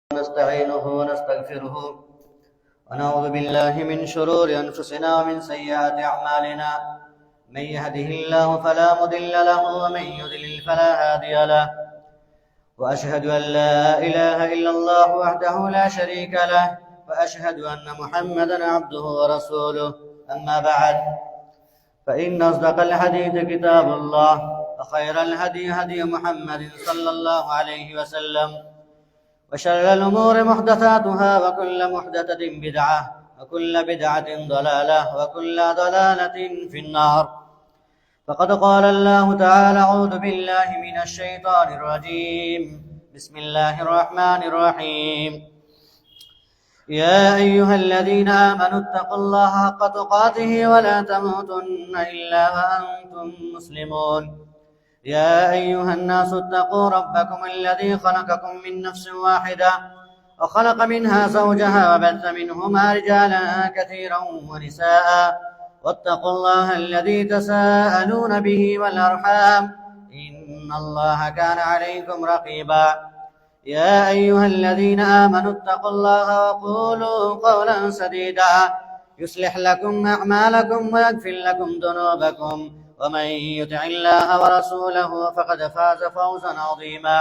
نستعينه ونستغفره ونعوذ بالله من شرور أنفسنا ومن سيئات أعمالنا. من يهده الله فلا مضل له ومن يضلل فلا هادي له. وأشهد أن لا إله إلا الله وحده لا شريك له، وأشهد أن محمدا عبده ورسوله. أما بعد، فإن أصدق الحديث كتاب الله، وخير الهدي هدي محمد صلى الله عليه وسلم، وشر الأمور محدثاتها، وكل محدثة بدعة، وكل بدعة ضلالة، وكل ضلالة في النار. فقد قال الله تعالى: أعوذ بالله من الشيطان الرجيم، بسم الله الرحمن الرحيم. يا أيها الذين آمنوا اتقوا الله حق تقاته ولا تموتن إلا وأنتم مسلمون. يا أيها الناس اتقوا ربكم الذي خلقكم من نفس واحدة، وخلق منها زوجها، وبث منهما رجالا كثيرا ونساء، واتقوا الله الذي تساءلون به والأرحام، إن الله كان عليكم رقيبا. يا أيها الذين آمنوا اتقوا الله وقولوا قولا سديدا، يصلح لكم أعمالكم ويغفر لكم ذنوبكم، ومن يطع الله ورسوله فقد فاز فوزا عظيما.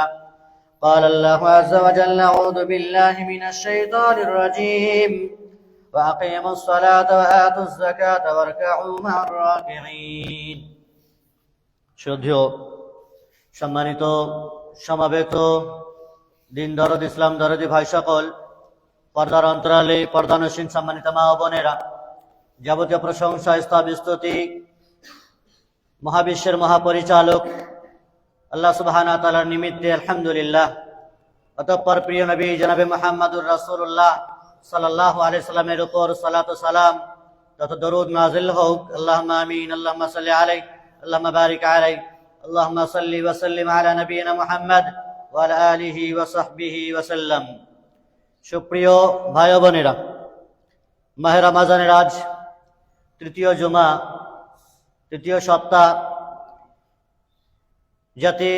قال الله عز وجل: أعوذ بالله من الشيطان الرجيم، وأقيموا الصلاة وآتوا الزكاة واركعوا مع الراكعين. শ্রদ্ধেয় সম্মানিত সমাবেত দিন দরদ ইসলাম দরদি ভাই সকল, পর্দার অন্তরালে পর্দানসীন সম্মানিত মা ও বোনেরা, যাবতীয় প্রশংসা স্তুতি মহাবিশ্বের মহাপরিচালক আল্লাহ সুবহানাহু ওয়া তাআলার নিমিত্তে আলহামদুলিল্লাহ। অতঃপর প্রিয় নবী জনাবে মুহাম্মদুর রাসূলুল্লাহ সাল্লাল্লাহু আলাইহি সাল্লামের উপর সালাত ও সালাম তথা দরুদ নাযিল হোক। আল্লাহুম্মা আমিন। আল্লাহুম্মা সাল্লি আলাইহি, আল্লাহুম্মা বারিক আলাইহি, আল্লাহুম্মা সাল্লি ওয়া সাল্লিম আলা নবিয়িনা মুহাম্মদ ওয়া আলা আলিহি ওয়া সাহবিহি ওয়া সাল্লাম। সুপ্রিয় ভাই ও বোনেরা, মাহে রমজানের আজ তৃতীয় জুমা, তৃতীয় সপ্তাহ, যাতে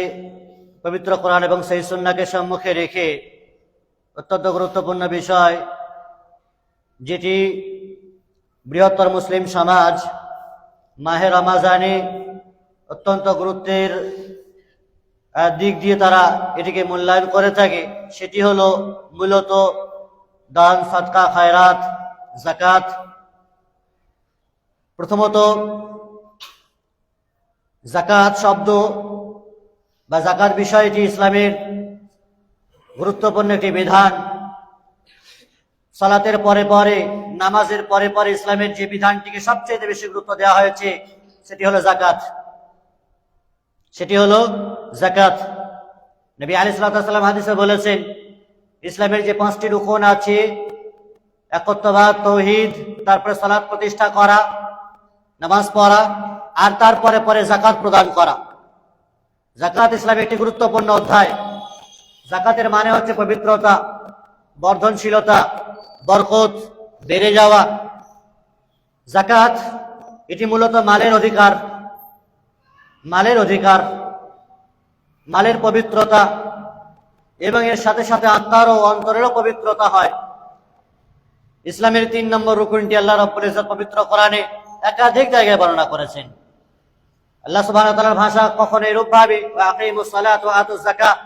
পবিত্র কোরআন এবং সহিহ সুন্নাহকে সম্মুখে রেখে অত্যন্ত গুরুত্বপূর্ণ বিষয়, যেটি বৃহত্তর মুসলিম সমাজ মাহে রমজানে অত্যন্ত গুরুত্বের দিক দিয়ে তারা এটিকে মূল্যায়ন করে থাকে, সেটি হলো মূলত দান, সাদকা, খায়রাত, যাকাত। প্রথমত, যাকাত শব্দ বা যাকাত বিষয়টি ইসলামের গুরুত্বপূর্ণ একটি বিধান। সালাতের পরে পরে, নামাজের পরে পরে ইসলামের যে বিধানটিকে সবচেয়ে বেশি গুরুত্ব দেওয়া হয়েছে সেটি হলো যাকাত। সেটি হলো যাকাত। নবী আলাইহিস সালাতু ওয়াস সালাম হাদিসে বলেছেন, ইসলামের যে 5টি রুকন আছে, একত্ববাদ, তৌহিদ, তারপরে সালাত প্রতিষ্ঠা করা, নামাজ পড়া, আর তারপরে পরে যাকাত প্রদান করা। যাকাত ইসলামের একটি গুরুত্বপূর্ণ অধ্যায়। যাকাতের মানে হচ্ছে পবিত্রতা, বর্ধনশীলতা, বরকত, বেড়ে যাওয়া। যাকাত এটি মূলত মালের অধিকার, মালের অধিকার, মালের পবিত্রতা, এবং এর সাথে সাথে আত্মার ও অন্তরেরও পবিত্রতা হয়। ইসলামের 3 নম্বর রুকুনটি আল্লাহ রাব্বুল ইজ্জত পবিত্র কোরআনে একাধিক জায়গায় বর্ণনা করেছেন। আল্লাহ সুবহানাহু ওয়া তাআলার ভাষা কখনো এরূপ ভাবে, ওয়া আকিমুস সালাত ওয়া আতুজ যাকাত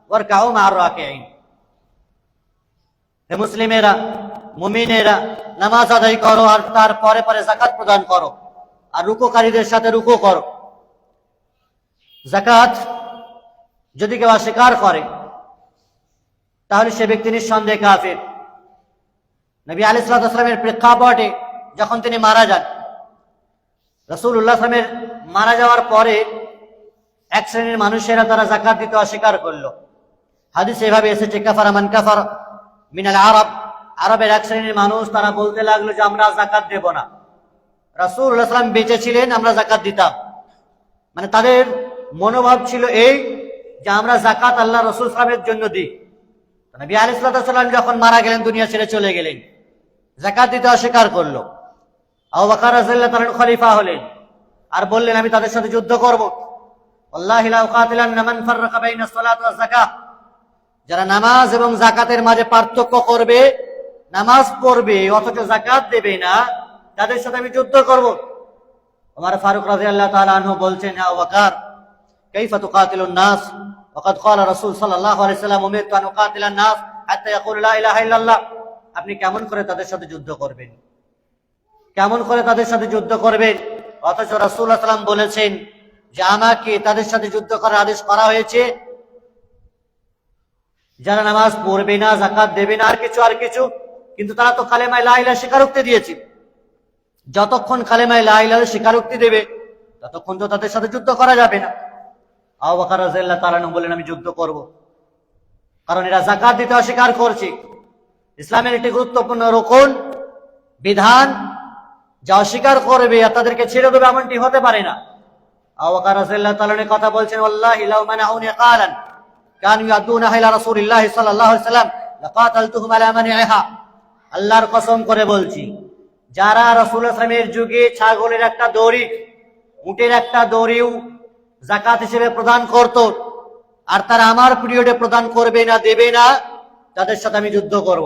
ওয়ারকাউ মা'আর রাকিঈন। হে মুসলিমেরা, মুমিনেরা, নামাজ আদায় করো আর তার পরে পরে যাকাত প্রদান করো, আর রুকুকারীদের সাথে রুকু করো। যাকাত যদি কেউ অস্বীকার করে তাহলে সে ব্যক্তি নিঃসন্দেহে কাফির। নবী আলাইহিস সালাতু ওয়াস সালামের প্রেক্ষাপটে যখন তিনি মারা যান, রাসূলুল্লাহ সাল্লাল্লাহু আলাইহি ওয়াসাল্লাম মারা যাওয়ার পরে এক শ্রেণীর মানুষেরা তারা যাকাত দিতে অস্বীকার করলো। হাদিসে এভাবে এসেছে, কাফারা মান কাফার মিনাল আরব, আরবের এক শ্রেণীর মানুষ তারা বলতে লাগলো যে আমরা যাকাত দেব না। রাসূলুল্লাহ সাল্লাল্লাহু আলাইহি ওয়াসাল্লাম বেঁচে ছিলেন, আমরা যাকাত দিতাম। মানে তাদের মনোভাব ছিল এই যে আমরা যাকাত আল্লাহ রাসূল সাল্লাল্লাহু আলাইহি ওয়াসাল্লামের জন্য দিই। নবী আলাইহিস সালাতু ওয়াস সালাম যখন মারা গেলেন, দুনিয়া ছেড়ে চলে গেলেন, যাকাত দিতে অস্বীকার করলো। আবু বকর রাদিয়াল্লাহু তাআলা খলিফা হলেন আর বললেন, আমি তাদের সাথে যুদ্ধ করব। আল্লাহি লা উকাতিলান্না মান ফাররাকা বাইনা সালাত ওয়াজ যাকাত, যারা নামাজ এবং জাকাতের মাঝে পার্থক্য করবে, নামাজ পড়বে অথচ জাকাত দেবে না, তাদের সাথে আমি যুদ্ধ করব। ওমর ফারুক রাদিয়াল্লাহু তাআলা আনহু বলছেন, ইয়া আবু বকর কাইফা তুকাতিলুন নাস ওয়াকাদ ক্বালা রাসূল সাল্লাল্লাহু আলাইহি ওয়াসাল্লাম উমিরতু আন উকাতিলান নাস হাত্তা ইয়াকুলু লা ইলাহা ইল্লাল্লাহ। আপনি কেমন করে তাদের সাথে যুদ্ধ করবেন? কেমন করে তাদের সাথে যুদ্ধ করবেন? অথচ রাসূলুল্লাহ সাল্লাল্লাহু আলাইহি ওয়াসাল্লাম বলেছেন যে আমাকে তাদের সাথে যুদ্ধ করার আদেশ করা হয়েছে যারা নামাজ পড়বে না, যাকাত দেবে না, আর কিছু, কিন্তু তারা তো কালেমায়ে লা ইলাহা স্বীকারোক্তি দিয়েছে। যতক্ষণ কালেমায়ে লা ইলাহা স্বীকারোক্তি দেবে ততক্ষণ তো তাদের সাথে যুদ্ধ করা যাবে না। আবু বকর রাদিয়াল্লাহু তাআলা আনহু বলেন, আমি যুদ্ধ করব, কারণ এরা যাকাত দিতে অস্বীকার করছে। ইসলামের একটি গুরুত্বপূর্ণ রুকন, বিধান, যা অস্বীকার করবে আর তাদেরকে ছেড়ে দেবে এমনটি হতে পারে না। আবু বকর রাদিয়াল্লাহু তাআলা আনহু কথা বলছেন, ওয়াল্লাহি লাউ মানাউনি কালান কানু ইয়াদুনাহা ইলা রাসূলিল্লাহি সাল্লাল্লাহু আলাইহি ওয়াসাল্লাম লাকাতালতুহুম আলা মানিহা। আল্লাহর কসম করে বলছি, যারা রাসূলুল্লাহ সাল্লাল্লাহু আলাইহি ওয়াসাল্লামের যুগে ছাগলের একটা দড়ি, উটের একটা দড়িও যাকাত হিসেবে প্রদান করত, আর তারা আমার পিরিয়ডে প্রদান করবে না, দেবে না, তাদের সাথে আমি যুদ্ধ করব।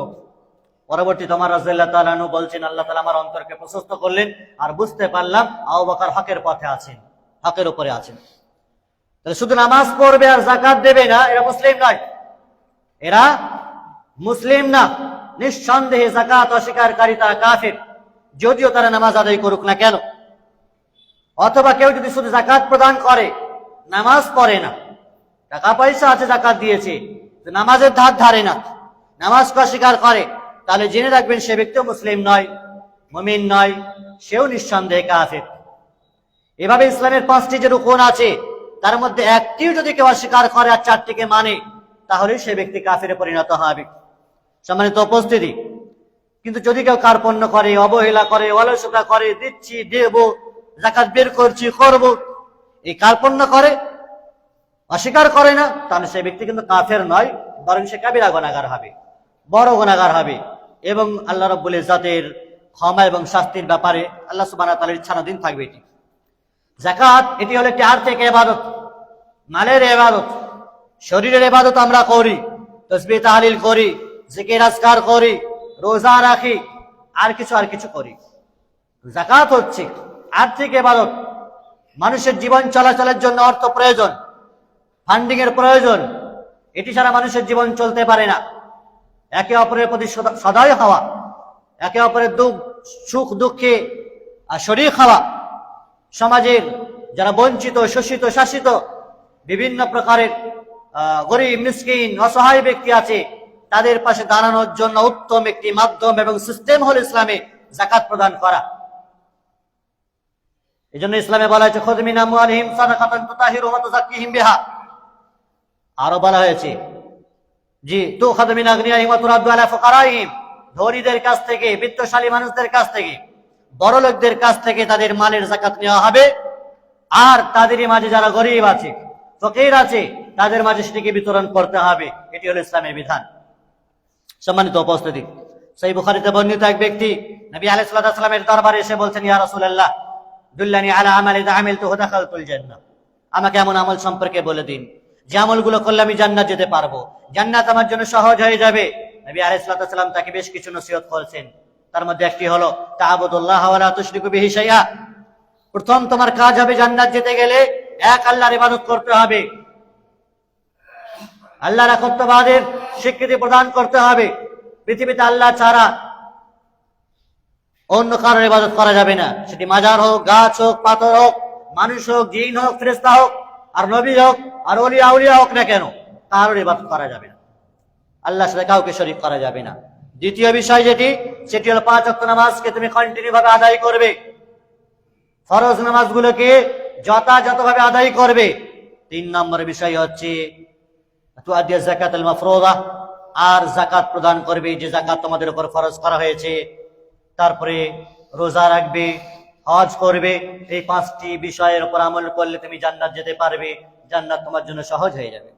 পরবর্তী ওমর রাদিয়াল্লাহু তাআলা আনহু বলছেন, আল্লাহ তাআলা আমার অন্তরকে প্রশস্ত করলেন আর বুঝতে পারলাম আবু বকর হকের পথে আছেন, হকের উপরে আছেন। তাহলে শুধু নামাজ পড়বে আর যাকাত দেবে না, এরা মুসলিম নয়, এরা মুসলিম না। নিঃসন্দেহে যাকাত অস্বীকারী তারা কাফের, যদিও তারা নামাজ আদায় করুক না কেন। অথবা কেউ যদি শুধু যাকাত প্রদান করে, নামাজ পড়ে না, টাকা পয়সা আছে, যাকাত দিয়েছে, নামাজের ধার ধারে না, নামাজকে অস্বীকার করে, তাহলে জেনে রাখবেন সে ব্যক্তিও মুসলিম নয়, মুমিন নয়, সেও নিঃসন্দেহে কাফের। এভাবে ইসলামের 5টি যে রুকন আছে তার মধ্যে একটিও যদি কেউ অস্বীকার করে আর 4টিকে মানে, তাহলে সে ব্যক্তি কাফেরে পরিণত হবে। সম্মানিত উপস্থিতি, কিন্তু যদি কেউ কার্পণ্য করে, অবহেলা করে, অলসতা করে, দিচ্ছি, দেব, যাকাত বের করছি, করব, এই কার্পণ্য করে, অস্বীকার করে না, তাহলে সে ব্যক্তি কিন্তু কাফের নয়, বরং সে কাবিরা গুনাহগার হবে, বড় গুনাহগার হবে। এবং আল্লাহ রাব্বুল ইজ্জতের ক্ষমা এবং শাস্তির ব্যাপারে আল্লাহ সুবহানাহু ওয়া তাআলার ইচ্ছাধীন থাকবে। এটি যাকাত, এটি হলো একটি আর্থিক ইবাদত, মালের ইবাদত, শরীরের ইবাদত। আমরা করি, তাসবিহ তাহলিল করি, জিকির আজকার করি, রোজা রাখি, আর কিছু করি। যাকাত হচ্ছে আর্থিক ইবাদত। মানুষের জীবন চলাচলের জন্য অর্থ প্রয়োজন, ফান্ডিং এর প্রয়োজন, এটি ছাড়া মানুষের জীবন চলতে পারে না। একে অপরের প্রতি সদয় হওয়া, একে অপরের সুখ দুঃখে আর শরীক হওয়া, সমাজের যারা বঞ্চিত, শোষিত, শাসিত, বিভিন্ন প্রকারের গরিব, মিসকিন, অসহায় ব্যক্তি আছে, তাদের পাশে দাঁড়ানোর জন্য উত্তম একটি মাধ্যম এবং সিস্টেম হল ইসলামে যাকাত প্রদান করা। এই জন্য ইসলামে বলা হয়েছে, খুয মিন আমওয়ালিহিম সাদাকাতান তুতাহিরুহুম ওয়া তুযাক্কিহিম বিহা। আরো বলা হয়েছে, জি, তুখাযু মিন আগনিয়াহিম ওয়া তুরাদ্দু আলা ফুকারাইহিম। ধনীদের কাছ থেকে, বিত্তশালী মানুষদের কাছ থেকে, বড় লোকদের কাছ থেকে তাদের মালের যাকাত নেওয়া হবে, আর তাদেরই মাঝে যারা গরিব আছে, ফকির আছে, তাদের মাঝে সেটিকে বিতরণ করতে হবে। এটি হলো ইসলামের বিধান। সম্মানিত উপস্থিতি, সহিহ বুখারীতে বর্ণিত এক ব্যক্তি নবী আলাইহিস সালাতু ওয়াস সালামের দরবারে এসে বলছেন, ইয়া রাসূলুল্লাহ দুল্লানি আলা আমালি ইযা আমিলতুহু দাখালতুল জান্নাহ। আমাকে এমন আমল সম্পর্কে বলে দিন যে আমলগুলো করলে আমি জান্নাত যেতে পারবো, জান্নাত আমার জন্য সহজ হয়ে যাবে। নবী আলাইহিস সালাতু ওয়াস সালাম তাকে বেশ কিছু নসিহত করেছেন। তার মধ্যে একটি হলো তা'বুদুল্লাহ ওয়া লা তুশরিকু বিহি শাইআ। প্রথম তোমার কাজ হবে জান্নাত যেতে গেলে এক আল্লাহর ইবাদত করতে হবে, আল্লাহর একত্ববাদের স্বীকৃতি প্রদান করতে হবে। পৃথিবীতে আল্লাহ ছাড়া অন্য কারোর ইবাদত করা যাবে না, সেটি মাজার হোক, গাছ হোক, পাথর হোক, মানুষ হোক, জিন হোক, ফেরেশতা হোক, আর নবী হোক, আর ওলিয়া আউলিয়া হোক না কেন, কারোর ইবাদত করা যাবে না, আল্লাহর সাথে কাউকে শরীক করা যাবে না। দ্বিতীয় বিষয় সেটি হলো 5 ওয়াক্ত নামাজকে তুমি কন্টিনিউ ভাবে আদায় করবে, ফরজ নামাজগুলোকে যথাযথভাবে আদায় করবে। 3 নম্বর বিষয় হচ্ছে তুআদ্দি যাকাতুল মাফরুযা, আর যাকাত প্রদান করবে যে যাকাত তোমাদের উপর ফরজ করা হয়েছে। তারপরে রোজা রাখবে, হজ করবে। এই 5টি বিষয়ের উপর আমল করলে তুমি জান্নাত যেতে পারবে, জান্নাত তোমার জন্য সহজ হয়ে যাবে,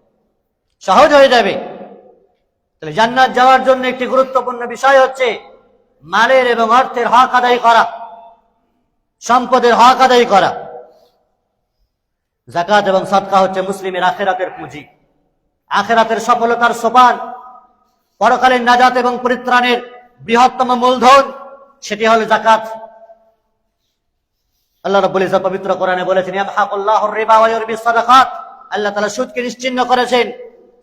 সহজ হয়ে যাবে। তাহলে জান্নাত যাওয়ার জন্য একটি গুরুত্বপূর্ণ বিষয় হচ্ছে মালের এবং অর্থের হক আদায় করা, সম্পদের হক আদায় করা। যাকাত এবং সাদকা হচ্ছে মুসলিমের আখিরাতের পুঁজি। আখিরাতের সফলতার সোপান, পরকালীন নাজাত এবং পরিত্রাণের বৃহত্তম মূলধন, সেটি হলো যাকাত। আল্লাহ রাব্বুল ইজ্জত পবিত্র কোরআনে বলেছেন, ইয়ামহাকুল্লাহুর রিবা ওয়া ইউরবিস সাদাকাত। আল্লাহ তাআলা সুদকে নিশ্চিহ্ন করেছেন।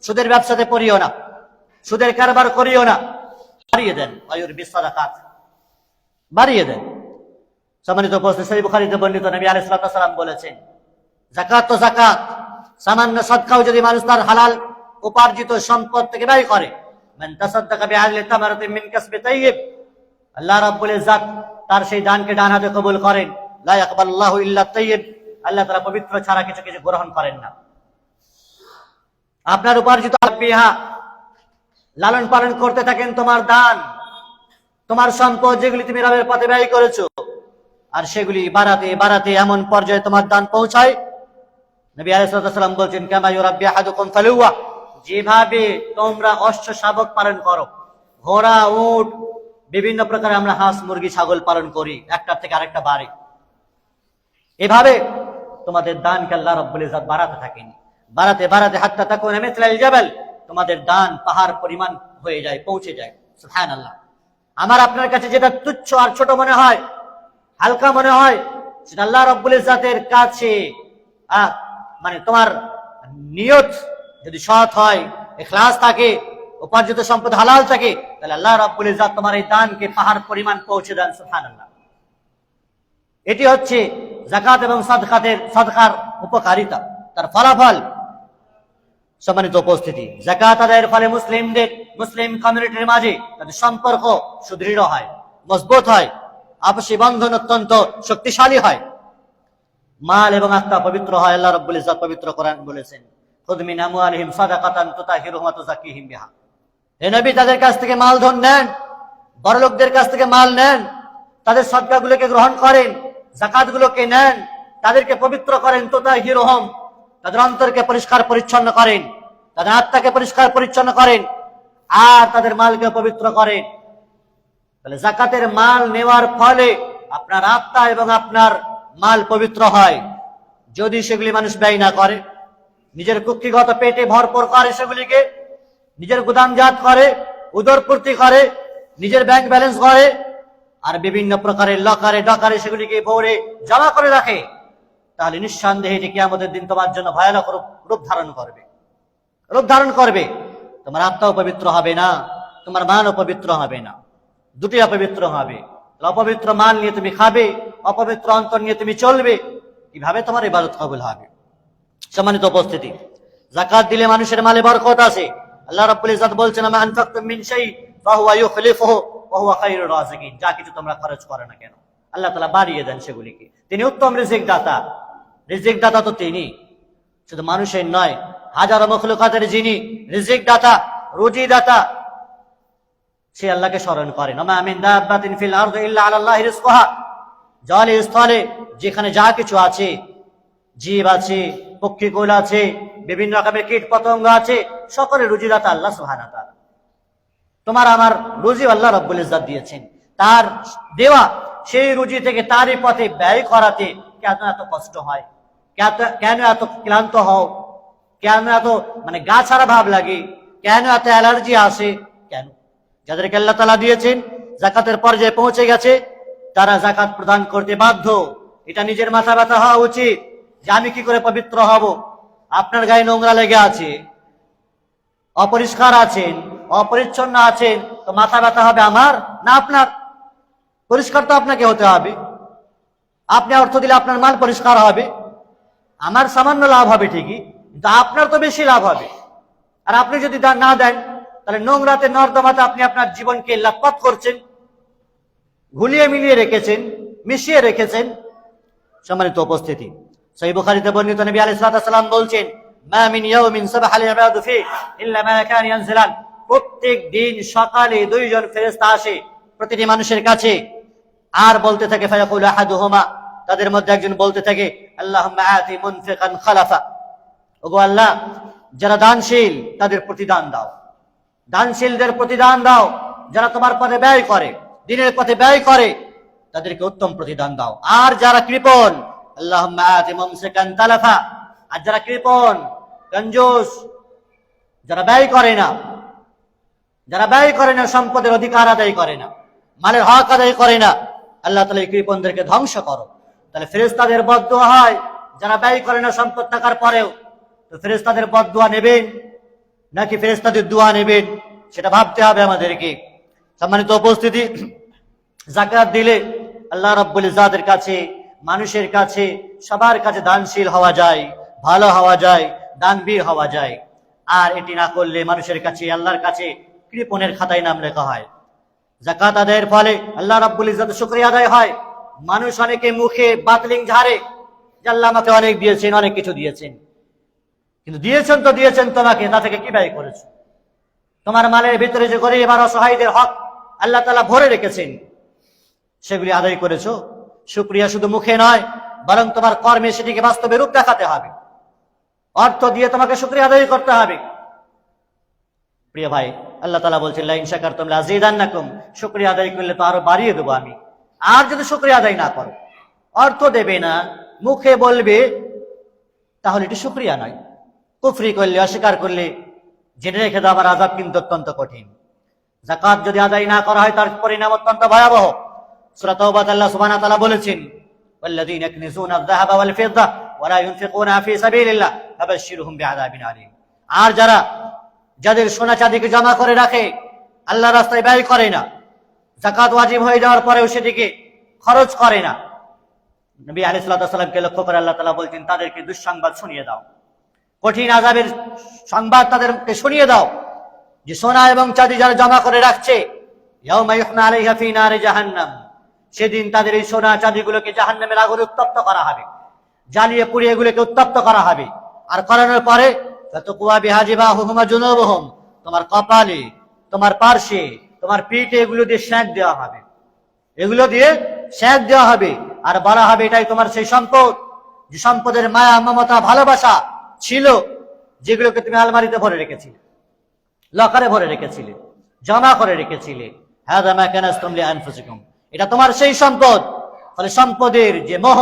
সুদের ব্যবসাতে পড়িও না, সুদের কারবার করিও না, বাড়িয়ে দেন। ওয়া ইউরবিস সাদাকাত, বাড়িয়ে দেন। সম্মানিত উপস্থিতি, সহিহ বুখারীতে বর্ণিত নবী আলাইহিস সালাতু ওয়াস সালাম বলেছেন, যাকাত তো যাকাত, সামান্য সদকাও যদি মানুষ তার হালাল উপার্জিত সম্পদ থেকে ব্যয় করে, মান তাসাদ্দাকা বিআদলি তামারাতিন মিন কাসবি তাইয়্যিব, আল্লাহ রাব্বুল ইজ্জত তার সেই দানকে ডান হাতে কবুল করেন। লা ইয়াকবালুল্লাহু ইল্লা তাইয়্যিব, আল্লাহ তাআলা পবিত্র ছাড়া কিছু কিছু গ্রহণ করেন না। আপনার উপার্জিত বিহা লালন পালন করতে থাকেন তোমার দান, তোমার সম্পদ যেগুলি তুমি রবের পথে ব্যয় করেছো, আর সেগুলি বাড়াতে বাড়াতে এমন পর্যায়ে তোমার দান পৌঁছায়, নবী আলাইহিস সালাম বলছেন, কামা ইউরাব্বি আহাদুকুম ফালুওয়া, যেভাবে তোমরা অশ্ব শাবক পালন করো, ঘোড়া উট বিভিন্ন প্রকার আমরা হাঁস মুরগি ছাগল পালন করি, একটার থেকে আরেকটা বাড়ে, এভাবে তোমাদের দানকে আল্লাহ রাব্বুল ইজ্জত বাড়াতে থাকেন। বাড়াতে বাড়াতে হাত্তা তাকুনা মিসলাল জাবাল, তোমাদের দান পাহাড় পরিমাণ হয়ে যায়, পৌঁছে যায়। সুবহানাল্লাহ। আমার আপনার কাছে যেটা তুচ্ছ আর ছোট মনে হয়, হালকা মনে হয়, সেটা আল্লাহ রাব্বুল ইজ্জতের কাছে মানে তোমার নিয়ত যদি সৎ হয়, ইখলাস থাকে, উপার্জিত সম্পদ হালাল থাকে, তাহলে আল্লাহ রাব্বুল ইজ্জত তোমার এই দানকে পাহাড় পরিমাণ পৌঁছে দেন। সুবহানাল্লাহ। এটি হচ্ছে যাকাত এবং সাদকার উপকারিতা, তার ফলাফল। সম্মানিত উপস্থিতি, যাকাত আদায়ের ফলে মুসলিম কমিউনিটির মাঝে তাদের সম্পর্ক সুদৃঢ় হয়, মজবুত হয়, আপসী বন্ধন অত্যন্ত শক্তিশালী হয়, মাল এবং আত্মা পবিত্র হয়। আল্লাহ রাব্বুল ইজ্জত পবিত্র কোরআন বলেছেন, খুয মিন আমওয়ালিহিম সাদাকাতান তুতাহিরুহুম ওয়া তুযাক্কিহিম বিহা। হে নবী, তাদের কাছ থেকে মাল ধন নেন, বড়লোকদের কাছ থেকে মাল নেন, তাদের সদকাগুলোকে গ্রহণ করেন, যাকাতগুলোকে নেন, তাদেরকে পবিত্র করেন। তুতাহিরুহুম, তাদের অন্তরকে পরিষ্কার পরিচ্ছন্ন করেন, তাদের আত্মাকে পরিষ্কার পরিচ্ছন্ন করেন, আর তাদের মালকে পবিত্র করেন। তাহলে যাকাতের মাল নেওয়ার ফলে আপনার আত্মা এবং আপনার মাল পবিত্র হয়। যদি সেগুলি মানুষ ব্যয় না করে, নিজের কুক্ষিগত পেটে ভরপুর করে, সেগুলিকে নিজের গুদামজাত করে, উদরপূর্তি করে, নিজের ব্যাংক ব্যালেন্স করে, আর বিভিন্ন প্রকারের লকারে ডকারে সেগুলিকে ভরে জমা করে রাখে, তাহলে নিঃসন্দেহে এটি কিয়ামতের দিন তোমার জন্য ভয়ানক রূপ ধারণ করবে। তোমার আত্মাও পবিত্র হবে না, তোমার মানও পবিত্র হবে না, দুটি অপবিত্র হবে। অপবিত্র মান নিয়ে তুমি খাবে, অপবিত্র অন্তর নিয়ে তুমি চলবে, কিভাবে তোমার ইবাদত কবুল হবে? সম্মানিত উপস্থিতি, যাকাত দিলে মানুষের মালে বরকত আছে। আল্লাহ রাব্বুল ইজ্জত বলছেন, মা আনফাকতুম মিন শাই ফাহুয়া ইউখলিফুহু ওয়া হুয়া খায়রুর রাযিকিন। যা কিছু তোমরা খরচ করো না কেন, আল্লাহ তাআলা বাড়িয়ে দেন সেগুলিকে। তিনি উত্তম রিজিক দাতা। রিজিক দাতা তো তিনি, শুধু মানুষের নয়, হাজারো মখলুকাতের যিনি রিজিক দাতা, রুজি দাতা, সে আল্লাহকে স্মরণ করেন। ওমা মিন দাব্বাতিন ফিল আরদি ইল্লা আলাল্লাহি রিজকুহা, জলে স্থলে যেখানে যা কিছু আছে, জীব আছে, পক্ষীকুল আছে, বিভিন্ন রকমের কীট পতঙ্গ আছে, সকলের রুজিদাতা আল্লাহ সুবহানাহু ওয়া তাআলা। তোমার আমার রুজি আল্লাহ রাব্বুল ইজ্জত দিয়েছেন, তার দেওয়া সেই রুজি থেকে তারই পথে ব্যয় করাতে কেন এত কষ্ট হয়, কেন এত ক্লান্ত হও, কেন এত গা ছাড়া ভাব লাগে, কেন এত অ্যালার্জি আসে, কেন? যাদেরকে আল্লাহ তাআলা দিয়েছেন, যাকাতের পর্যায়ে পৌঁছে গেছে, তারা যাকাত প্রদান করতে বাধ্য। এটা নিজের মাথা ব্যথা হওয়া উচিত যে আমি কি করে পবিত্র হব। আপনার গায়ে নোংরা লেগে আছে, অপরিষ্কার আছেন, অপরিচ্ছন্ন আছেন, তো মাথা ব্যথা হবে আমার না আপনার? পরিষ্কার তো আপনাকে হতে হবে। আপনি অর্থ দিলে আপনার মাল পরিষ্কার হবে, আমার সামান্য লাভ হবে ঠিকই, কিন্তু আপনার তো বেশি লাভ হবে। আর আপনি যদি না দেন, তাহলে নোংরাতে নর্দমাতে আপনি আপনার জীবনকে লাতপাত করছেন, ঘুলিয়ে মিলিয়ে রেখেছেন, মিশিয়ে রেখেছেন। সম্মানিত উপস্থিতি, সহিহ বুখারীতে বর্ণিত নবী আলাইহিস সালাম বলছেন, মা মিন ইয়াউমিন সাবাহাল ইবাদু ফি ইল্লা মালাকান ইয়ানজিলান। প্রত্যেক দিন সকালে দুইজন ফেরেশতা আসে প্রতিটি মানুষের কাছে, আর বলতে থাকে, ফায়াকুলু আহাদুহুমা, তাদের মধ্যে একজন বলতে থাকে, আল্লাহুম্মা আতি মুনফিকান খালাফা, ওগো আল্লাহ, যারা দানশীল তাদের প্রতিদান দাও, দানশীলদের প্রতিদান দাও, যারা তোমার পথে ব্যয় করে, দিনের পথে ব্যয় করে, তাদেরকে উত্তম প্রতিদান দাও। আর যারা কৃপণ, আল্লাহুম্মা আতি মুমসিকান তালাফা, আর যারা কৃপণ, কঞ্জুস, যারা ব্যয় করে না, যারা ব্যয় করে না, সম্পদের অধিকার আদায় করে না, মালের হক আদায় করে না, আল্লাহ তাআলা এই কৃপণদেরকে ধ্বংস করো। তাহলে ফেরেশতাদের বদদুয়া হয় যারা ব্যয় করে না সম্পদ থাকার পরেও, তো ফেরেশতাদের বদদুয়া নেবেন নাকি ফেরেশতাদের দোয়া নেবেন সেটা ভাবতে হবে আমাদেরকে। সম্মানিত উপস্থিতি, যাকাত দিলে আল্লাহ রাব্বুল ইজ্জাতের কাছে, মানুষের কাছে, সবার কাছে দানশীল হওয়া যায়, ভালো হওয়া যায়, দানবীর হওয়া যায়। আর এটি না করলে মানুষের কাছে, আল্লাহর কাছে কৃপণের খাতায় নাম লেখা হয়। যাকাত আদায়ের ফলে আল্লাহ রাব্বুল ইজ্জাতের শুকরিয়া আদায় হয়। মানুষ অনেকে মুখে বাতলিং ঝাড়ে যে আল্লাহ আমাকে অনেক দিয়েছেন, অনেক কিছু দিয়েছেন, কিন্তু দিয়েছেন তো দিয়েছেন তোমাকে, তা থেকে কি ব্যয় করেছো? তোমার মালের ভিতরে যে গরিব আর অসহায়দের হক আল্লাহ তাআলা ভরে রেখেছেন, সেগুলি আদায় করেছো? শুকরিয়া শুধু মুখে নয়, বরং তোমার কর্মে সেটিকে বাস্তবে রূপ দেখাতে হবে। অর্থ দিয়ে তোমাকে শুকরিয়া আদায় করতে হবে। প্রিয় ভাই, আল্লাহ তাআলা বলছেন লা ইন শাকারতুম লাযীদান্নাকুম, শুকরিয়া আদায় করলে তো আরো বাড়িয়ে দেবো আমি। আর যদি শুকরিয়া আদায় না করো, অর্থ দেবে না, মুখে বলবে, তাহলে এটি শুকরিয়া নয়। কুফরি করলে, অস্বীকার করলে জেনে রেখে দাও আমার আযাব কিন্তু অত্যন্ত কঠিন। যাকাত যদি আদায় না করা হয় তার পরিণাম অত্যন্ত ভয়াবহ। সূরা তাওবাতে আল্লাহ সুবহানাহু ওয়া তাআলা বলেছেন ওয়াল্লাযীনা ইয়াকনিজুনা আয-যাহাবা ওয়াল ফিদ্দা ওয়া লা ইউনফিকুনা ফি সাবিলিল্লাহ ফাবাশশিরহুম বিআযাবিন আলীম। আর যাদের সোনা চাঁদিকে জমা করে রাখে, আল্লাহর রাস্তায় ব্যয় করে না, যাকাত ওয়াজিব হয়ে যাওয়ার পরেও সেটিকে খরচ করে না, নবী আলাইহিস সালাতু ওয়াস সালামকে লক্ষ্য করে আল্লাহ তাআলা বলছেন তাদেরকে দুঃসংবাদ শুনিয়ে দাও, কঠিন আযাবের সংবাদ তাদেরকে শুনিয়ে দাও, যে সোনা এবং চাঁদি যারা জমা করে রাখছে, ইয়াউমা ইউহমা আলাইহা ফি নারি জাহান্নাম, সেদিন তাদের এই সোনা চাঁদিগুলোকে জাহান্নামের আগুনে উত্তপ্ত করা হবে, জ্বালিয়ে পুড়িয়ে এগুলোকে উত্তপ্ত করা হবে। আর করানোর পরে ফাতুকুয়া বিহাজিবাহুম ওয়া জুনুবুহুম, তোমার কপালে, তোমার পার্শ্বে, তোমার পিঠে এগুলো দিয়ে সেঁক দেওয়া হবে, এগুলো দিয়ে সেঁক দেওয়া হবে। আর বলা হবে এটাই তোমার সেই সম্পদ, যে সম্পদের মায়া, মমতা, ভালোবাসা ছিল, যেগুলোকে তুমি আলমারিতে ভরে রেখেছিলে, লকারে ভরে রেখেছিলে, জমা করে রেখেছিলে। হাযা মা কানাসতুম লিআনফুসিকুম, এটা তোমার সেই সম্পদ। ফলে সম্পদের যে মোহ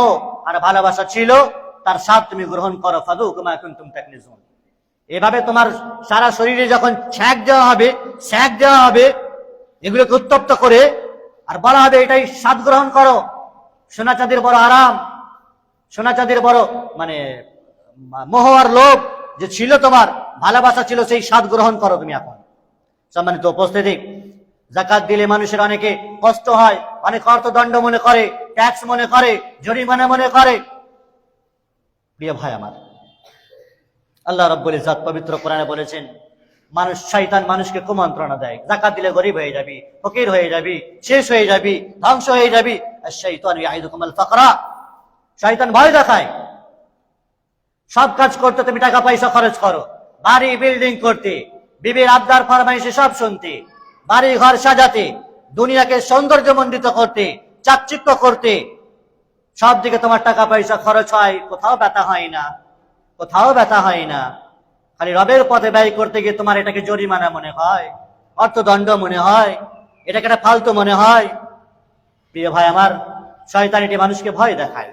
আর ভালোবাসা ছিল, তার স্বাদ তুমি গ্রহণ করো। ফাযুকু মা কুনতুম তাকনিজুন, এভাবে তোমার সারা শরীরে যখন সেঁক দেওয়া হবে এগুলোকে উত্তপ্ত করে, আর বলা হবে এটাই স্বাদ গ্রহণ করো। সোনা চাঁদির বড় আরাম, সোনা চাঁদির বড় মানে মোহ আর লোভ যে ছিল, তোমার ভালোবাসা ছিল, সেই স্বাদ গ্রহণ করো তুমি এখন। সম্মানিত উপস্থিতি, যাকাত দিলে মানুষের অনেকে কষ্ট হয়, অনেক অর্থদণ্ড মনে করে, ট্যাক্স মনে করে, জরিমানা মনে করে। প্রিয় ভাই আমার, আল্লাহ রাব্বুল ইজ্জাত পবিত্র কোরআনে বলেছেন, শয়তান মানুষকে কুমন্ত্রণা দেয়, যাকাত দিলে গরিব হয়ে যাবি, ফকির হয়ে যাবি, শেষ হয়ে যাবি, ধ্বংস হয়ে যাবি। আশ-শাইতানু ইয়াইদুকুমুল ফাকরা, শয়তান ভয় দেখায়। সব কাজ করতে তুমি টাকা পয়সা খরচ করো, বাড়ি বিল্ডিং করতে, বিবির আবদার ফরমাইশে সব শুনতে, বাড়ি ঘর সাজাতে, দুনিয়াকে সৌন্দর্যমণ্ডিত করতে, চাকচিক্য করতে, সব দিকে তোমার টাকা পয়সা খরচ হয়, কোথাও ব্যথা হয় না, কোথাও ব্যথা হয় না। খালি রবের পথে ব্যয় করতে গিয়ে তোমার এটাকে জরিমানা মনে হয়, অর্থদণ্ড মনে হয়, এটাকে একটা ফালতু মনে হয়। প্রিয় ভাই আমার, শয়তান এটি মানুষকে ভয় দেখায়।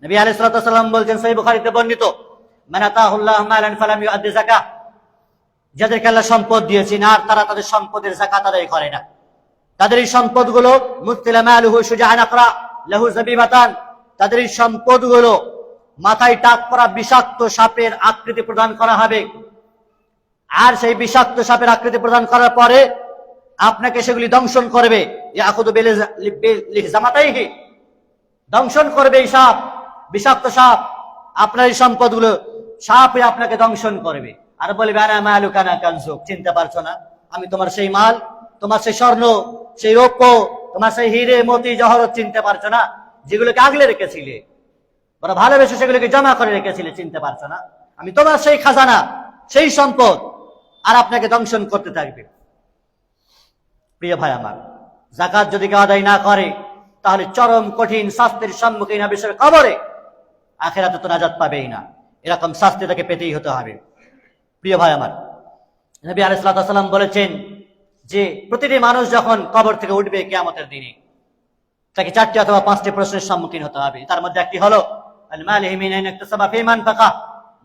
নবী আলাইহিস সালাতু ওয়াস সালাম বলছেন, সহিহ বুখারীতে বর্ণিত, মান আতাহুল্লাহু মালান ফালাম ইউআদ্দি যাকাত, যাদেরকে আল্লাহ সম্পদ দিয়েছেন আর তারা তাদের সম্পদের যাকাত আদায় করে না, তাদের এই সম্পদগুলো মুতলা মালুহু শুজাআন আকরা লাহু যাবিবাতান, তাদের এই সম্পদগুলো মাথায় টাক করা বিষাক্ত সাপের আকৃতি প্রদান করা হবে। আর সেই বিষাক্ত সাপের আকৃতি প্রদান করার পরে আপনাকে সেগুলি দংশন করবে। ইয়াখুযু বিলিহজামাতাইহি, দংশন করবে এই সাপ, বিষাক্ত সাপ আপনার এই সম্পদগুলো, সাপে আপনাকে দংশন করবে। আর বলবে আনা মালুকা আনা কানজুক, চিনতে পারছো না আমি তোমার সেই মাল, তোমার সেই স্বর্ণ, সেই রৌপ্য, তোমার সেই হিরে মতি জহরত চিনতে পারছো না, যেগুলোকে আগলে রেখেছিলে, বড় ভালোবেসে সেগুলোকে জমা করে রেখেছিলে, চিনতে পারছো না আমি তোমার সেই খাজানা, সেই সম্পদ। আর আপনাকে দংশন করতে থাকবে। প্রিয় ভাই আমার, যাকাত যদি কেউ আদায় না করে তাহলে চরম কঠিন শাস্তির সম্মুখীন হবে সে কবরে, আখিরাতে তো নাজাত পাবেই না, এরকম শাস্তি তাকে পেতেই হতে হবে। প্রিয় ভাই আমার, নবী আলাইহিস সালাতু ওয়াস সালাম বলেছেন যে প্রতিটি মানুষ যখন কবর থেকে উঠবে কিয়ামতের দিনে, তাকে 4টি অথবা 5টি প্রশ্নের সম্মুখীন হতে হবে। তার মধ্যে একটি হলো আল মালিহি মিন আইন ইকতাসাবা ফি মান ফাকা,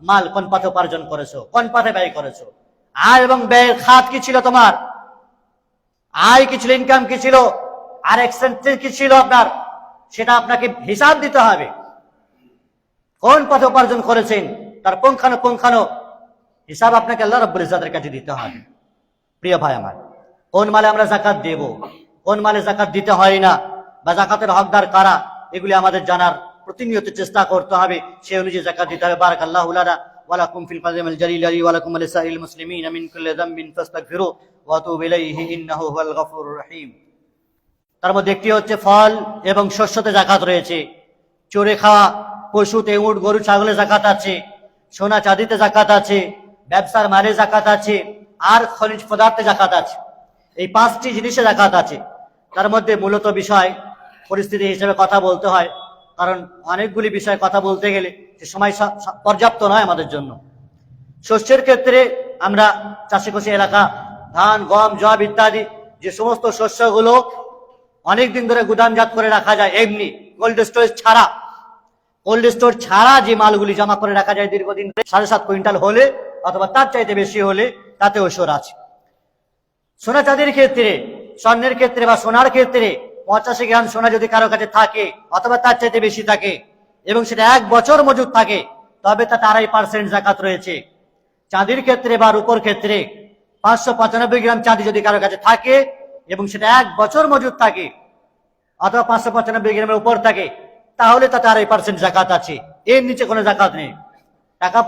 মাল কোন পথে উপার্জন করেছো, কোন পথে ব্যয় করেছো। আয় এবং ব্যয়ের খাত কি ছিল তোমার, আয় কি ছিল, ইনকাম কি ছিল, আর এক্সপেন্স কি ছিল আপনার, সেটা আপনাকে হিসাব দিতে হবে। কোন পথে উপার্জন করেছেন তার পুঙ্খানু হিসাব আপনাকে আল্লাহ রাব্বুল ইজ্জাতের কাছে দিতে হবে। প্রিয় ভাই আমার, কোন মালে আমরা যাকাত দেব, কোন মালে যাকাত দিতে হয় না, বা যাকাতের হকদার কারা, এগুলি আমাদের জানার প্রতিনিয়ত চেষ্টা করতে হবে। সেই অনুযায়ী যাকাত দিতে হবে। বারাকাল্লাহু লানা ওয়া লাকুম ফিল ফাযিল জালিল ওয়া লাকুম ওয়া লিসাইরিল মুসলিমিন মিন কুল্লি যামবিন ফাস্তাগফিরু ওয়া তুবু ইলাইহি ইন্নাহু হুয়াল গফুরুর রহিম। তার মধ্যে একটি হচ্ছে ফল এবং শস্যতে যাকাত রয়েছে। চড়ে খাওয়া পশুতে, উট গরু ছাগলে যাকাত আছে, সোনা চাঁদিতে যাকাত আছে, ব্যবসার মালে যাকাত আছে, আর খনিজ পদার্থে যাকাত আছে। এই 5টি জিনিসে যাকাত আছে। তার মধ্যে মূলত বিষয় পরিস্থিতি হিসেবে কথা বলতে হয়, কারণ অনেকগুলি বিষয় কথা বলতে গেলে সে সময় পর্যাপ্ত নয় আমাদের জন্য। শস্যের ক্ষেত্রে আমরা চাষিকষি এলাকা, ধান, গম, জব ইত্যাদি যে সমস্ত শস্যগুলো অনেকদিন ধরে গুদামজাত করে রাখা যায়, এমনি কোল্ড স্টোর ছাড়া যে মালগুলি জমা করে রাখা যায় দীর্ঘদিন, 7.5 কুইন্টাল হলে অথবা তার চাইতে বেশি হলে তাতে ওসর আছে। সোনা চাঁদির ক্ষেত্রে, স্বর্ণের ক্ষেত্রে বা সোনার ক্ষেত্রে 85 গ্রাম সোনা যদি কারো কাছে থাকে অথবা তার চাইতে বেশি থাকে এবং সেটা 1 বছর মজুদ থাকে, তবে তাতে 2.5% যাকাত রয়েছে। চাঁদির ক্ষেত্রে বা রূপোর ক্ষেত্রে 595 গ্রাম চাঁদি যদি কারো কাছে থাকে এবং সেটা 1 বছর মজুদ থাকে অথবা 595 গ্রামের উপর থাকে, তাহলে তাতে 2.5% যাকাত আছে। এর নিচে কোনো যাকাত নেই। টাকা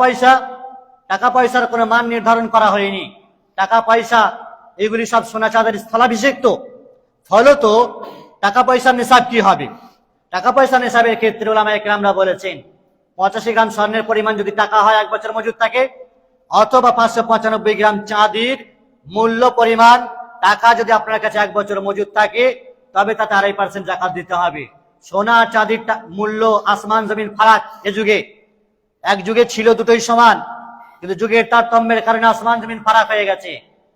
পয়সার কোনো মান নির্ধারণ করা হয়নি। টাকা পয়সা এগুলি সব সোনা চাঁদের স্থলাভিষিক্ত। ফলত টাকা পয়সার নিসাব কি হবে? টাকা পয়সা নিসাবের ক্ষেত্রে উলামায়ে কেরামরা বলেছেন 85 গ্রাম স্বর্ণের পরিমাণ যদি টাকা হয় 1 বছর মজুদ থাকে, অথবা 595 গ্রাম চাঁদির মূল্য পরিমাণ টাকা যদি আপনার কাছে 1 বছর মজুদ থাকে, তবে তাতে 2.5% যাকাত দিতে হবে। সোনা চাঁদির মূল্য আসমান জমিন ফারাক। এক যুগে ছিল দুটোই সমান, কিন্তু যুগের তারতম্যের কারণে আসমান জমিন ফারাক হয়ে গেছে।